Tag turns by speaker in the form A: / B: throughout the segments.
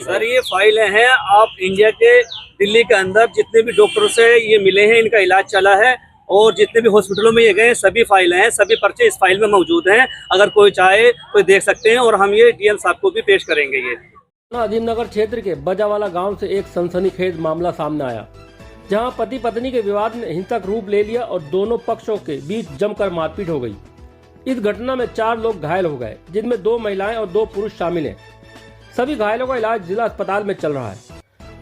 A: Sir ये फाइलें हैं, आप इंडिया के दिल्ली के अंदर जितने भी डॉक्टरों से ये मिले हैं, इनका इलाज चला है और जितने भी हॉस्पिटलों में ये गए सभी फाइलें हैं, सभी पर्चे इस फाइल में मौजूद हैं। अगर कोई चाहे कोई देख सकते हैं और हम ये डीएम साहब को भी पेश करेंगे। ये
B: अजीमनगर क्षेत्र के बजावाला गांव से एक सनसनीखेज मामला सामने आया, जहां पति पत्नी के विवाद ने हिंसक रूप ले लिया और दोनों पक्षों के बीच जमकर मारपीट हो गई। इस घटना में 4 लोग घायल हो गए, जिनमें 2 महिलाएं और 2 पुरुष शामिल हैं। सभी घायलों का इलाज जिला अस्पताल में चल रहा है।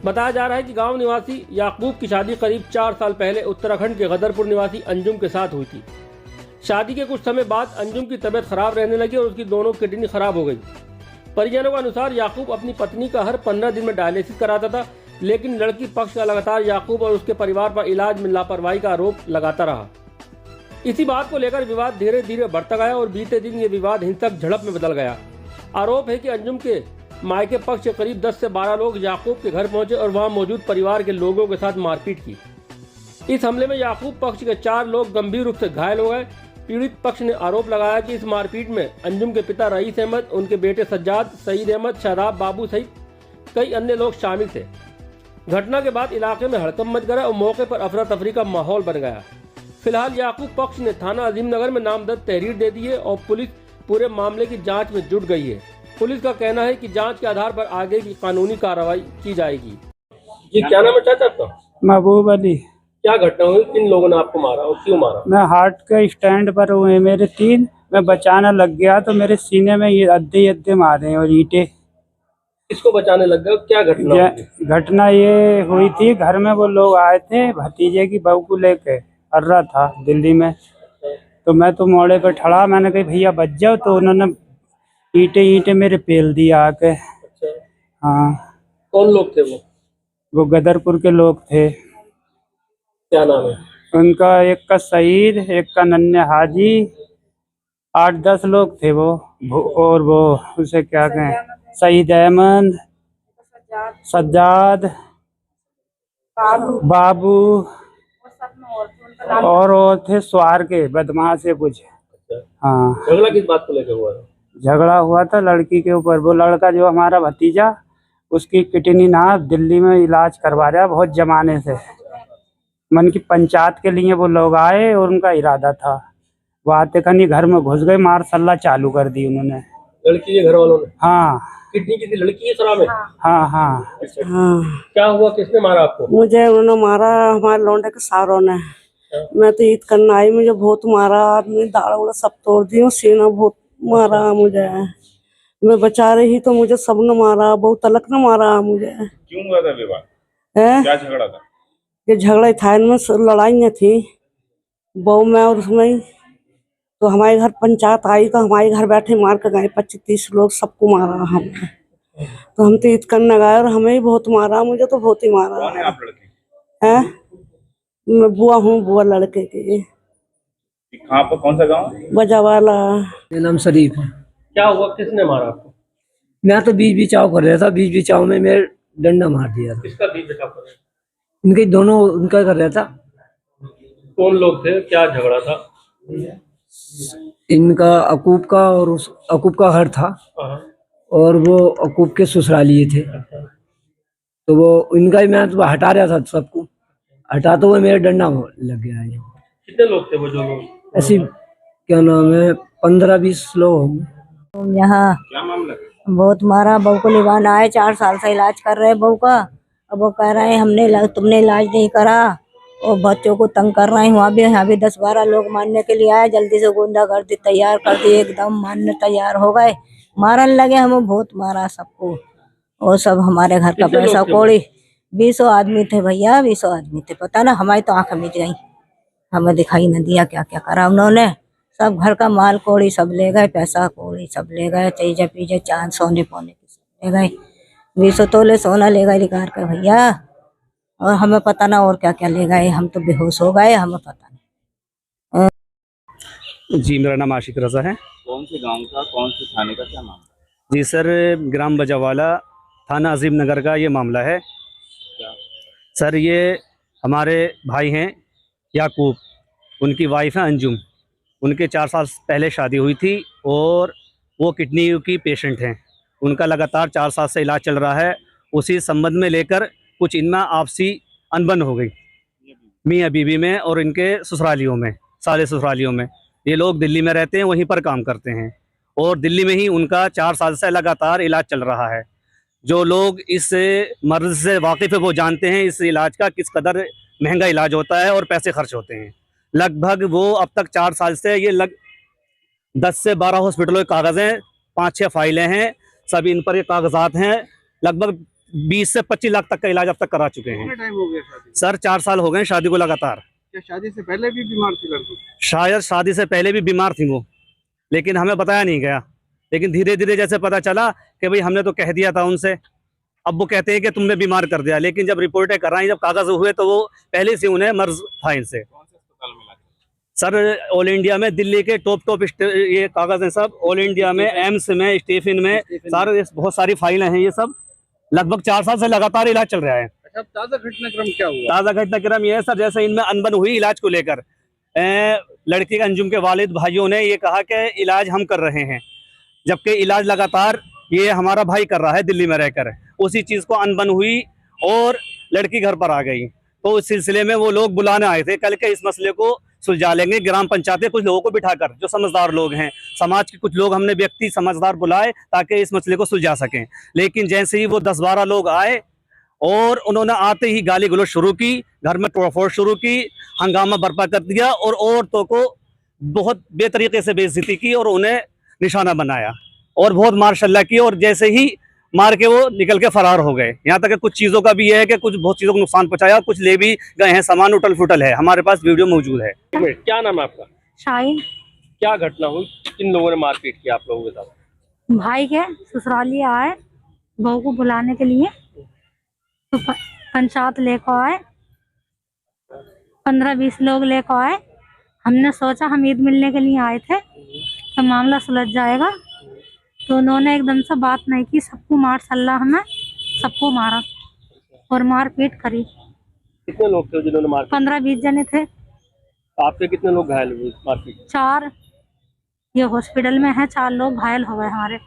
B: बताया जा रहा है कि गांव निवासी याकूब की शादी करीब 4 साल पहले उत्तराखंड के गदरपुर निवासी अंजुम के साथ हुई थी। शादी के कुछ समय बाद अंजुम की तबीयत खराब रहने लगी और उसकी दोनों किडनी खराब हो गई। परिजनों के अनुसार याकूब अपनी पत्नी का हर 15 दिन में डायलिसिस कराता था, लेकिन लड़की पक्ष का लगातार याकूब और उसके परिवार पर इलाज में लापरवाही का आरोप लगाता रहा। इसी बात को लेकर विवाद धीरे धीरे बढ़ता गया और बीते दिन ये विवाद हिंसक झड़प में बदल गया। आरोप है कि अंजुम के मायके पक्ष के करीब 10 से 12 लोग याकूब के घर पहुंचे और वहां मौजूद परिवार के लोगों के साथ मारपीट की। इस हमले में याकूब पक्ष के 4 लोग गंभीर रूप से घायल हो गए। पीड़ित पक्ष ने आरोप लगाया कि इस मारपीट में अंजुम के पिता रईस अहमद, उनके बेटे सज्जाद, सईद अहमद, शादाब बाबू सहित कई अन्य लोग शामिल थे। घटना के बाद इलाके में हड़कंप मच गया और मौके पर अफरा तफरी का माहौल बन गया। फिलहाल याकूब पक्ष ने थाना अजीमनगर में नामजद तहरीर दे दी है और पुलिस पूरे मामले की जांच में जुट गई है। पुलिस का कहना है कि जांच के आधार पर आगे की कानूनी कार्रवाई की जाएगी।
C: जी क्या नाम है चाचा आपका?
D: महबूब अली।
C: क्या घटना हुई, किन लोगों ने आपको मारा और क्यों मारा?
D: मैं हार्ट के स्टैंड पर हुए मेरे 3, मैं बचाने लग गया तो मेरे सीने में ये अद्दे मारे और ईंटें।
C: किसको बचाने लग गए? क्या घटना हुई?
D: घटना ये हुई थी, घर में वो लोग आए थे, भतीजे की बहू को लेके कर रहा था दिल्ली में। तो मैं तो मोड़े पे खड़ा, मैंने कहा भैया बच जाओ, तो उन्होंने ईंटें मेरे पेल दिया आके।
C: अच्छा।
D: हाँ।
C: कौन लोग थे
D: वो गदरपुर के लोग थे।
C: क्या नाम है
D: उनका? एक का सईद, एक का नन्हे हाजी, 8-10 लोग थे वो। और वो उसे क्या कहें, सईद अहमद, सज्जाद, बाबू और थे स्वार के बदमाश से कुछ। हाँ।
C: झगड़ा किस बात को लेकर हुआ था?
D: झगड़ा हुआ था लड़की के ऊपर। वो लड़का जो हमारा भतीजा, उसकी किडनी ना दिल्ली में इलाज करवा रहा बहुत जमाने से। मन की पंचायत के लिए वो लोग आए और उनका इरादा था, वो आते खनी घर में घुस गए, मार सल्ला चालू कर दी उन्होंने।
C: लड़की के घर वालों ने?
D: हाँ।
C: किडनी की थी लड़की है शराब में?
D: हाँ हाँ।
C: अच्छा।
E: हाँ।
C: क्या हुआ, किसने मारा आपको?
E: मुझे उन्होंने मारा, हमारे लौंडे के सारों ने। मैं तो ईद करना आई, मुझे बहुत मारा, आदमी दाढ़ उड़ा सब तोड़ दिया, सीना बहुत मारा मुझे। मैं बचा रही तो मुझे सबने मारा, बहुत तलक ने मारा मुझे।
F: क्यों हुआ था विवाद? क्या झगड़ा था?
E: ये झगड़ा था, इनमें लड़ाइयाँ थी बहू में और उसमें। तो हमारे घर पंचायत आई तो हमारे घर बैठे मार कर गए 25-30 लोग, सबको मारा हमने। तो हम तो ईद करने गए और हमें ही बहुत मारा, मुझे तो बहुत ही मारा।
F: कौन है आप लड़की?
E: है मैं बुआ हूँ, बुआ लड़के की।
F: कहाँ पर, कौन सा गांव?
E: बजावाला।
B: मेरा नाम शरीफ है।
C: क्या हुआ, किसने मारा आपको?
B: मैं तो बीच बिचाव कर रहा था, बीच बिचाव में मेरे डंडा मार दिया था।
C: किसका बीच बचाव कर रहे थे?
B: इनके दोनों उनका कर रहा था।
C: कौन लोग थे, क्या झगड़ा था?
B: इनका अकूब का और उस अकूब का घर था
C: हाँ।
B: और वो अकूब के ससुरालिए थे। तो वो इनका ही, मैं तो हटा रहा था सबको, हटा तो वो मेरे डंडा लग गया है।
C: कितने लोग थे वो जो लोग?
B: ऐसी क्या नाम है, 15-20 लोग होंगे।
E: यहाँ
F: क्या मामला?
E: बहुत मारा, बहू को निभाना आए, 4 साल से इलाज कर रहे बहू का। अब वो कह रहे हैं तुमने इलाज नहीं करा और बच्चों को तंग कर रहे हैं। यहाँ भी 10-12 लोग मारने के लिए आए, जल्दी से गुंडागर्दी तैयार कर दी, एकदम मारने तैयार हो गए, मारने लगे। हमें बहुत मारा सबको, और सब हमारे घर का पैसा कौड़ी। 20 आदमी थे भैया, 20 आदमी थे। पता ना, हमारी तो आंखें मिट गई, हमें दिखाई न दिया क्या क्या करा उन्होंने। सब घर का माल कौड़ी सब ले गए, पैसा कौड़ी सब ले गए, चीजे पीजे चांद सोने पौने की सब ले गए। 20 तोले सोना ले गए निकाल कर भैया, और हमें पता ना और क्या क्या ले गए। हम तो बेहोश हो गए, हमें पता नहीं।
A: जी मेरा नाम आशिक रजा है।
F: कौन से गांव का, कौन से थाने का, क्या मामला?
A: जी सर, ग्राम बजावाला, थाना अजीमनगर का ये मामला है। सर ये हमारे भाई हैं याकूब, उनकी वाइफ है अंजुम। उनके 4 साल पहले शादी हुई थी और वो किडनी की पेशेंट हैं। उनका लगातार 4 साल से इलाज चल रहा है उसी संबंध में लेकर कुछ इनमें आपसी अनबन हो गई मियाँ बीवी में और इनके ससुरालियों में, साले ससुरालियों में। ये लोग दिल्ली में रहते हैं, वहीं पर काम करते हैं और दिल्ली में ही उनका 4 साल से लगातार इलाज चल रहा है। जो लोग इस मर्ज से वाकिफ़ है वो जानते हैं इस इलाज का किस कदर महंगा इलाज होता है और पैसे खर्च होते हैं। लगभग वो अब तक 4 साल से ये 10 से 12 हॉस्पिटलों के कागज़ हैं, 5-6 फाइलें हैं, सभी इन पर ये कागजात हैं। लगभग 20 से 25 लाख तक का इलाज अब तक करा चुके हैं।
G: कितना टाइम हो गया शादी?
A: सर 4 साल हो गए शादी को लगातार।
G: क्या शादी से पहले भी बीमार थी लड़की?
A: शायद शादी से पहले भी बीमार थी वो, लेकिन हमें बताया नहीं गया। लेकिन धीरे धीरे जैसे पता चला कि भाई हमने तो कह दिया था उनसे, अब वो कहते हैं कि तुमने बीमार कर दिया। लेकिन जब रिपोर्टें कराई, जब कागज हुए, तो वो पहले से उन्हें मर्ज था इनसे।
F: कौन से अस्पताल में इलाज?
A: सर ऑल इंडिया में दिल्ली के टॉप ये कागज हैं सब, ऑल इंडिया में, एम्स में, स्टीफन में, सारे बहुत सारी फाइलें हैं। ये सब लगभग 4 साल से लगातार इलाज चल रहा है।
G: अच्छा, अब ताज़ा घटनाक्रम क्या हुआ?
A: ताज़ा घटनाक्रम ये है सर, जैसे इनमें अनबन हुई इलाज को लेकर, लड़की के अंजुम के वालिद भाइयों ने ये कहा कि इलाज हम कर रहे हैं, जबकि इलाज लगातार ये हमारा भाई कर रहा है दिल्ली में रहकर। उसी चीज़ को अनबन हुई और लड़की घर पर आ गई। तो उस सिलसिले में वो लोग बुलाने आए थे कल के इस मसले को सुलझा लेंगे। ग्राम पंचायत के कुछ लोगों को बिठाकर, जो समझदार लोग हैं, समाज के कुछ लोग हमने व्यक्ति समझदार बुलाए ताकि इस मसले को सुलझा सकें। लेकिन जैसे ही वो 10-12 लोग आए और उन्होंने आते ही गाली गलौज शुरू की, घर में तोड़फोड़ शुरू की, हंगामा बर्पा कर दिया और औरतों को बहुत बेतरीके से बेइज्जती की और उन्हें निशाना बनाया और बहुत मार्शल्ला की। और जैसे ही मार के वो निकल के फरार हो गए। यहाँ तक कि कुछ चीज़ों का भी यह है कि कुछ बहुत चीज़ों को नुकसान पहुंचाया, कुछ ले भी गए हैं, सामान उटल फुटल है। हमारे पास वीडियो मौजूद है।
C: क्या नाम है आपका?
H: शाहीन।
C: क्या घटना हुई, किन लोगों ने मारपीट की आप लोगों के साथ?
H: भाई के ससुराली आए बहू को बुलाने के लिए, तो पंचायत लेकर आए, 15-20 लोग लेकर आए। हमने सोचा हम ईद मिलने के लिए आए थे तो मामला सुलझ जाएगा, तो उन्होंने एकदम से बात नहीं की, सबको मार सल्ला, हमें सबको मारा और मारपीट करी।
C: कितने लोग थे जिन्होंने मारपीट?
H: 15-20 जने थे।
C: आपके कितने लोग घायल हुए मारपीट?
H: 4 ये हॉस्पिटल में है, 4 लोग घायल हो गए हमारे।